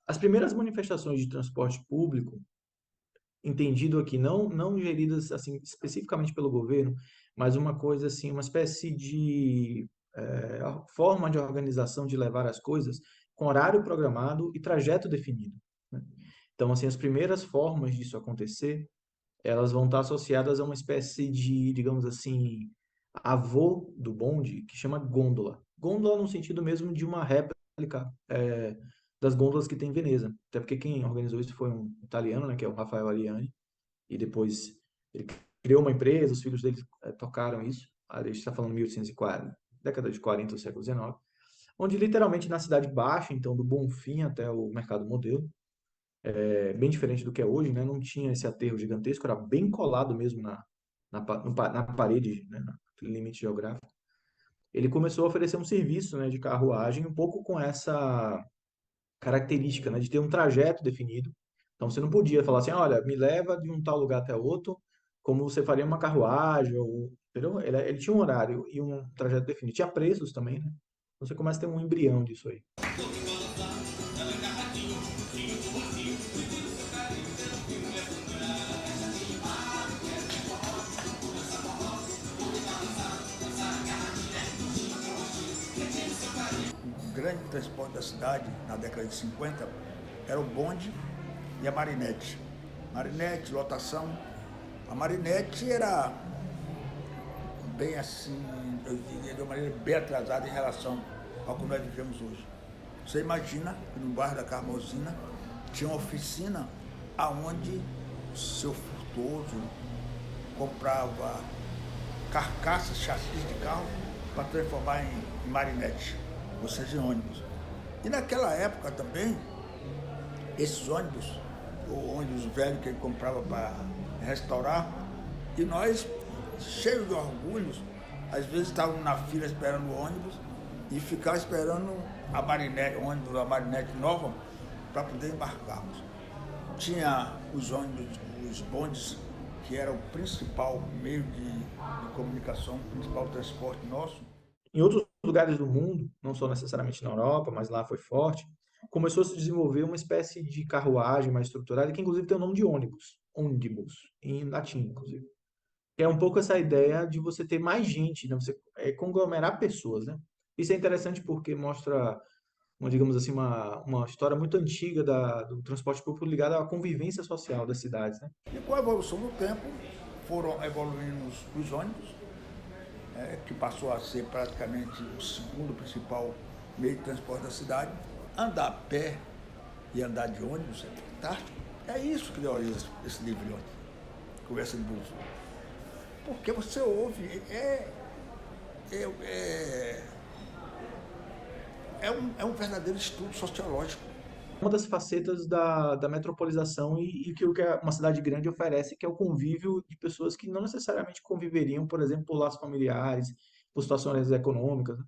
As primeiras manifestações de transporte público, entendido aqui, não geridas assim especificamente pelo governo, mas uma coisa assim, uma espécie de forma de organização de levar as coisas com horário programado e trajeto definido, né? Então, assim, as primeiras formas disso acontecer, elas vão estar associadas a uma espécie de, digamos assim, avô do bonde, que chama gôndola. Gôndola no sentido mesmo de uma réplica das gôndolas que tem em Veneza. Até porque quem organizou isso foi um italiano, né, que é o Rafael Ariani, e depois ele criou uma empresa, os filhos dele tocaram isso. A gente está falando 1840, década de 40 do século XIX, onde literalmente na cidade baixa, então do Bonfim até o Mercado Modelo, bem diferente do que é hoje, né? Não tinha esse aterro gigantesco, era bem colado mesmo na parede, né? Naquele limite geográfico. Ele começou a oferecer um serviço, né, de carruagem, um pouco com essa característica, né, de ter um trajeto definido. Então você não podia falar assim, olha, me leva de um tal lugar até outro, como você faria uma carruagem, ou, entendeu? Ele tinha um horário e um trajeto definido. Tinha preços também, né? Então você começa a ter um embrião disso aí. O grande transporte da cidade, na década de 50, era o bonde e a marinete. Marinete, lotação. A marinete era bem assim, eu diria de uma maneira bem atrasada em relação ao que nós vivemos hoje. Você imagina que no bairro da Carmozina tinha uma oficina aonde o seu furtoso comprava carcaças, chassis de carro para transformar em marinete, ou seja, em ônibus. E naquela época também, esses ônibus, o ônibus velho que ele comprava para restaurar, e nós, cheios de orgulhos, às vezes estávamos na fila esperando o ônibus e ficava esperando a marinete, o ônibus, a marinete nova, para poder embarcarmos. Tinha os ônibus, os bondes, que era o principal meio de comunicação, o principal transporte nosso. Em outros lugares do mundo, não só necessariamente na Europa, mas lá foi forte, começou a se desenvolver uma espécie de carruagem mais estruturada, que inclusive tem o nome de ônibus, ônibus, em latim, inclusive. É um pouco essa ideia de você ter mais gente, né? Você conglomerar pessoas, né? Isso é interessante porque mostra, digamos assim, uma história muito antiga do transporte público ligada à convivência social das cidades, né? E com a evolução do tempo, foram evoluindo os ônibus, que passou a ser praticamente o segundo principal meio de transporte da cidade. Andar a pé e andar de ônibus é fantástico. É isso que deu origem a esse livro ontem, Conversa de Bolso. Porque você ouve, é, é, é um verdadeiro estudo sociológico. Uma das facetas da metropolização e que o que uma cidade grande oferece, que é o convívio de pessoas que não necessariamente conviveriam, por exemplo, por laços familiares, por situações econômicas, né?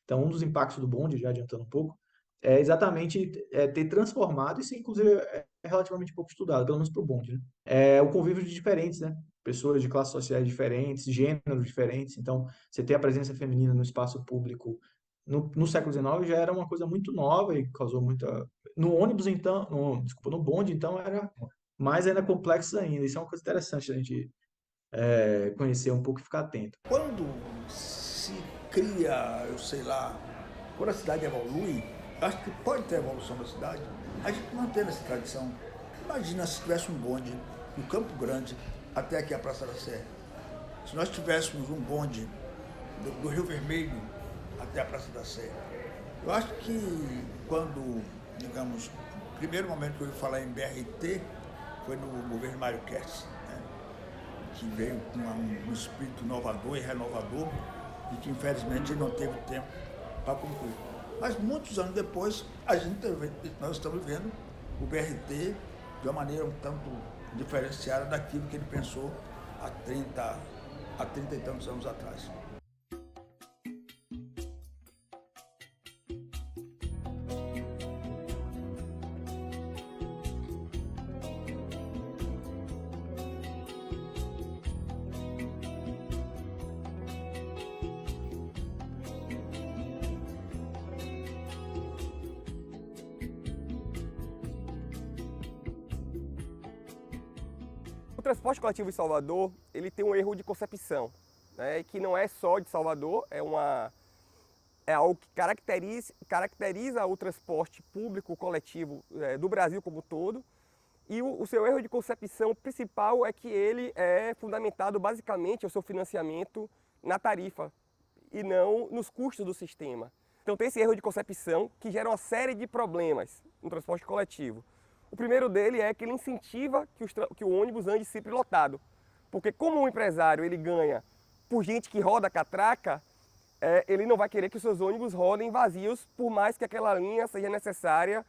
Então, um dos impactos do bonde, já adiantando um pouco, é exatamente ter transformado, isso inclusive é relativamente pouco estudado, pelo menos para o bonde, né? É o convívio de diferentes, né? Pessoas de classes sociais diferentes, gêneros diferentes. Então, você ter a presença feminina no espaço público no século XIX já era uma coisa muito nova e causou muita. No ônibus, então, desculpa, no bonde, então, era mais ainda complexo ainda. Isso é uma coisa interessante a gente conhecer um pouco e ficar atento. Quando se cria, eu sei lá, quando a cidade evolui, acho que pode ter evolução da cidade, a gente mantendo essa tradição. Imagina se tivesse um bonde no Campo Grande até aqui a Praça da Sé. Se nós tivéssemos um bonde do Rio Vermelho até a Praça da Sé. Eu acho que quando, digamos, o primeiro momento que eu ouvi falar em BRT foi no governo Mário Kertz, né, que veio com um espírito inovador e renovador e que infelizmente ele não teve tempo para concluir. Mas muitos anos depois, nós estamos vendo o BRT de uma maneira um tanto diferenciada daquilo que ele pensou há 30 e tantos anos atrás. O transporte coletivo em Salvador, ele tem um erro de concepção, né, que não é só de Salvador, é algo que caracteriza o transporte público coletivo do Brasil como um todo. E o seu erro de concepção principal é que ele é fundamentado basicamente o seu financiamento na tarifa e não nos custos do sistema. Então tem esse erro de concepção que gera uma série de problemas no transporte coletivo. O primeiro dele é que ele incentiva que o ônibus ande sempre lotado. Porque como o empresário ele ganha por gente que roda a catraca, ele não vai querer que os seus ônibus rodem vazios, por mais que aquela linha seja necessária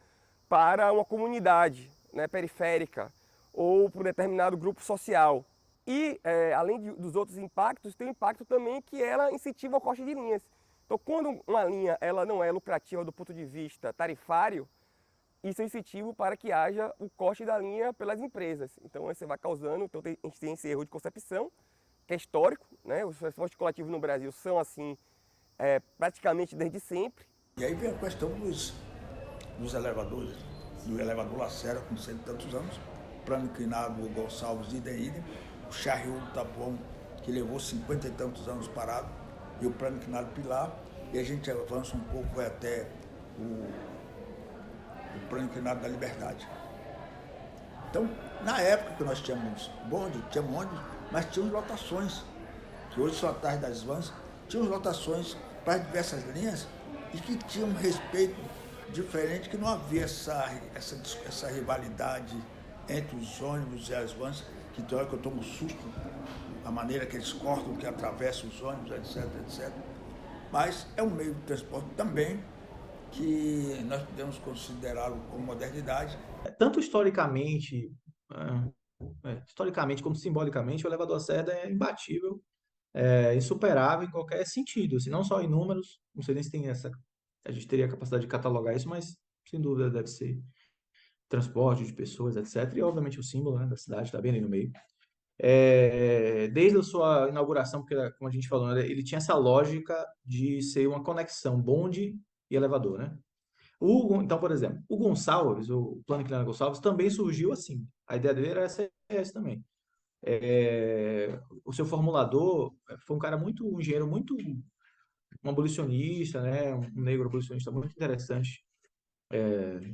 para uma comunidade, né, periférica ou para um determinado grupo social. E, além dos outros impactos, tem o impacto também que ela incentiva o corte de linhas. Então, quando uma linha ela não é lucrativa do ponto de vista tarifário, isso é incentivo para que haja o corte da linha pelas empresas. Então, você vai causando, então a gente tem esse erro de concepção, que é histórico, né? Os transportes coletivos no Brasil são assim praticamente desde sempre. E aí vem a questão dos elevadores, do elevador Lacerda, com 100 e tantos anos, plano inclinado Gonçalves idem, o Charrua do Taboão, que levou 50 e tantos anos parado, e o plano inclinado Pilar, e a gente avança um pouco, vai até o plano inclinado da Liberdade. Então, na época que nós tínhamos ônibus, mas tínhamos lotações, que hoje são atrás das vans, tínhamos lotações para diversas linhas e que tinham um respeito diferente, que não havia essa rivalidade entre os ônibus e as vans, que tem hora que eu tomo susto, a maneira que eles cortam, que atravessam os ônibus, etc. Mas é um meio de transporte também que nós podemos considerá-lo como modernidade. Tanto historicamente como simbolicamente, o elevador Lacerda é imbatível, insuperável em qualquer sentido, assim, não só em números, não sei nem se tem a gente teria a capacidade de catalogar isso, mas sem dúvida deve ser transporte de pessoas, etc. E obviamente o símbolo, né, da cidade está bem ali no meio. Desde a sua inauguração, porque como a gente falou, né, ele tinha essa lógica de ser uma conexão bonde e elevador, né? Então, por exemplo, o Gonçalves, o plano inclinado Gonçalves, também surgiu assim. A ideia dele era essa também. O seu formulador foi um cara um engenheiro muito, um abolicionista, né? Um negro abolicionista muito interessante,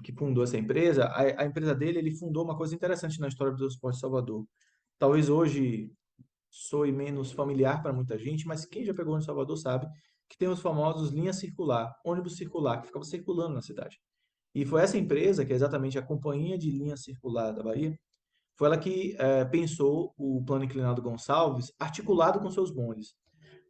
que fundou essa empresa. A empresa dele, ele fundou uma coisa interessante na história do transporte de Salvador. Talvez hoje soe menos familiar para muita gente, mas quem já pegou no Salvador sabe que tem os famosos linha circular, ônibus circular, que ficava circulando na cidade. E foi essa empresa, que é exatamente a Companhia de Linha Circular da Bahia, foi ela que pensou o plano inclinado Gonçalves articulado com seus bondes.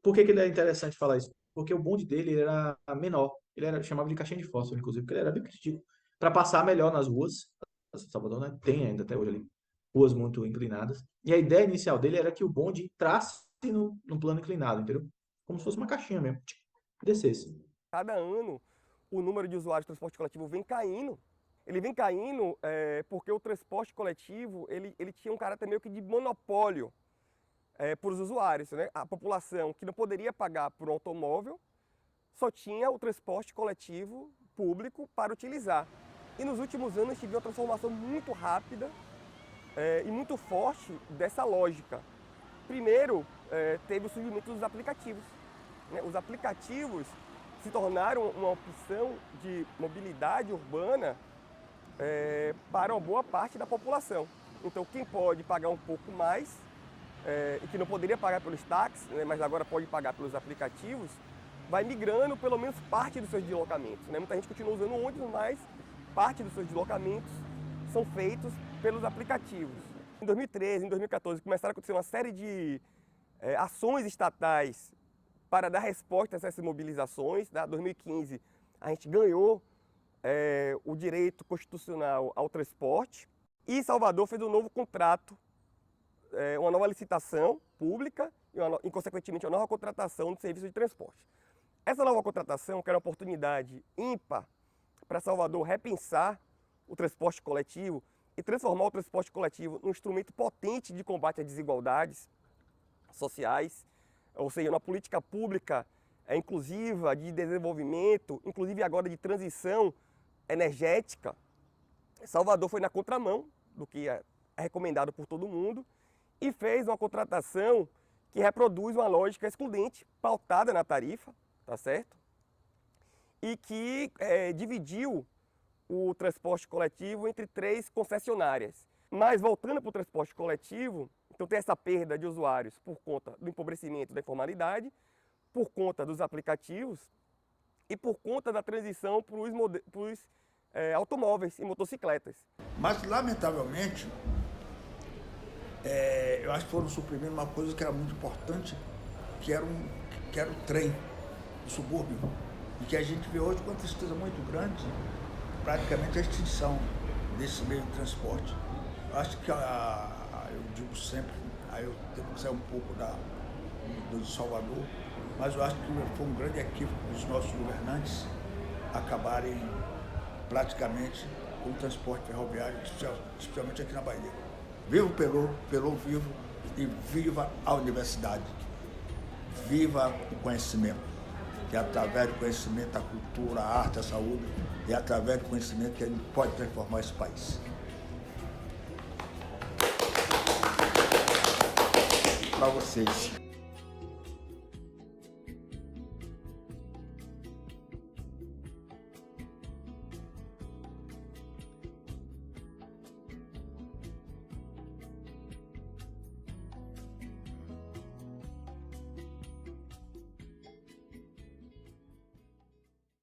Por que ele é interessante falar isso? Porque o bonde dele era menor, ele era chamava de caixinha de fósforo, inclusive, porque ele era bem pequenininho, para passar melhor nas ruas. Salvador, né? Tem ainda até hoje ali ruas muito inclinadas. E a ideia inicial dele era que o bonde entrasse no plano inclinado, entendeu? Como se fosse uma caixinha mesmo, descesse. Cada ano o número de usuários de transporte coletivo vem caindo. Ele vem caindo porque o transporte coletivo ele tinha um caráter meio que de monopólio por os usuários, né? A população que não poderia pagar por um automóvel só tinha o transporte coletivo público para utilizar. E nos últimos anos tive uma transformação muito rápida e muito forte dessa lógica. Primeiro, teve o surgimento dos aplicativos. Né? Os aplicativos se tornaram uma opção de mobilidade urbana para uma boa parte da população. Então, quem pode pagar um pouco mais, e que não poderia pagar pelos táxis, né, mas agora pode pagar pelos aplicativos, vai migrando pelo menos parte dos seus deslocamentos. Né? Muita gente continua usando ônibus, mas parte dos seus deslocamentos são feitos pelos aplicativos. Em 2013, em 2014, começaram a acontecer uma série de ações estatais para dar resposta a essas mobilizações. Em 2015, a gente ganhou o direito constitucional ao transporte e Salvador fez um novo contrato, uma nova licitação pública e, consequentemente, uma nova contratação de serviço de transporte. Essa nova contratação, que era uma oportunidade ímpar para Salvador repensar o transporte coletivo e transformar o transporte coletivo num instrumento potente de combate às desigualdades sociais, ou seja, uma política pública inclusiva, de desenvolvimento, inclusive agora de transição energética. Salvador foi na contramão do que é recomendado por todo mundo e fez uma contratação que reproduz uma lógica excludente, pautada na tarifa, tá certo? E que dividiu o transporte coletivo entre 3 concessionárias. Mas voltando para o transporte coletivo, então tem essa perda de usuários por conta do empobrecimento da informalidade, por conta dos aplicativos e por conta da transição para os automóveis e motocicletas. Mas, lamentavelmente, eu acho que foram suprimindo uma coisa que era muito importante, que era o trem, o subúrbio. E que a gente vê hoje com uma tristeza muito grande, praticamente a extinção desse meio de transporte. Eu acho que, eu digo sempre, aí eu tenho que sair um pouco do Salvador, mas eu acho que foi um grande equívoco dos nossos governantes acabarem praticamente com o transporte ferroviário, especialmente aqui na Bahia. Viva o Pelô vivo, e viva a universidade. Viva o conhecimento, que é através do conhecimento, a cultura, a arte, a saúde, e é através do conhecimento que a gente pode transformar esse país. Para vocês.